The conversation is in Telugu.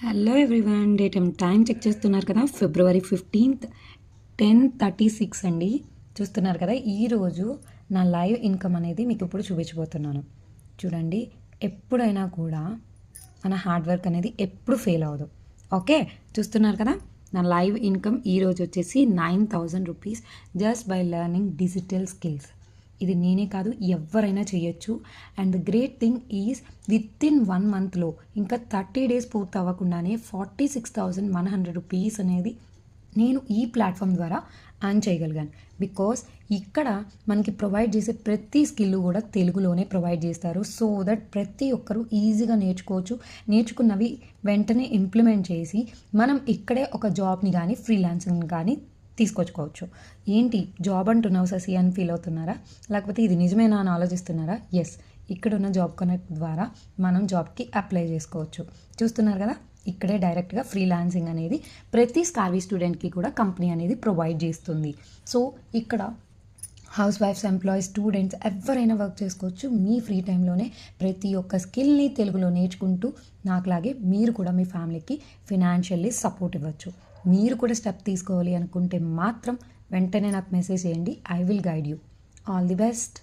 హలో ఎవ్రీవన్, టైం చెక్ చేస్తున్నారు కదా. February 15th 10:36 అండి. చూస్తున్నారు కదా, ఈరోజు నా లైవ్ ఇన్కమ్ అనేది మీకు ఇప్పుడు చూపించబోతున్నాను. చూడండి, ఎప్పుడైనా కూడా మన హార్డ్ వర్క్ అనేది ఎప్పుడు ఫెయిల్ అవ్వదు. ఓకే, చూస్తున్నారు కదా, నా లైవ్ ఇన్కమ్ ఈరోజు వచ్చేసి 9,000 rupees just by learning digital skills. ఇది నేనే కాదు, ఎవరైనా చేయొచ్చు. And the great thing is with in 1 మంత్లో ఇంకా 30 డేస్ పూర్తి అవ్వకుండానే 46,100 రూపీస్ అనేది నేను ఈ ప్లాట్ఫామ్ ద్వారా అర్న్ చేయగలిగాను. బికాస్ ఇక్కడ మనకి ప్రొవైడ్ చేసే ప్రతి స్కిల్ కూడా తెలుగులోనే ప్రొవైడ్ చేస్తారు. సో దట్ ప్రతి ఒక్కరూ ఈజీగా నేర్చుకోవచ్చు. నేర్చుకున్నవి వెంటనే ఇంప్లిమెంట్ చేసి మనం ఇక్కడే ఒక జాబ్ని కానీ ఫ్రీలాన్సింగ్ కానీ తీసుకొచ్చుకోవచ్చు. ఏంటి జాబ్ అంటున్నావు శశి అని ఫీల్ అవుతున్నారా? లేకపోతే ఇది నిజమేనా అని ఆలోచిస్తున్నారా? ఎస్, ఇక్కడ ఉన్న జాబ్ కనెక్ట్ ద్వారా మనం జాబ్కి అప్లై చేసుకోవచ్చు. చూస్తున్నారు కదా, ఇక్కడే డైరెక్ట్గా ఫ్రీలాన్సింగ్ అనేది ప్రతి స్కార్వీ స్టూడెంట్కి కూడా కంపెనీ అనేది ప్రొవైడ్ చేస్తుంది. సో ఇక్కడ హౌస్ వైఫ్స్, ఎంప్లాయీస్, స్టూడెంట్స్ ఎవరైనా వర్క్ చేసుకోవచ్చు. మీ ఫ్రీ టైంలోనే ప్రతి ఒక్క స్కిల్ని తెలుగులో నేర్చుకుంటూ నాకులాగే మీరు కూడా మీ ఫ్యామిలీకి ఫినాన్షియల్లీ సపోర్ట్ ఇవ్వచ్చు. మీరు కూడా స్టెప్ తీసుకోవాలి అనుకుంటే మాత్రం వెంటనే నాకు మెసేజ్ చేయండి. I will guide you. All the best.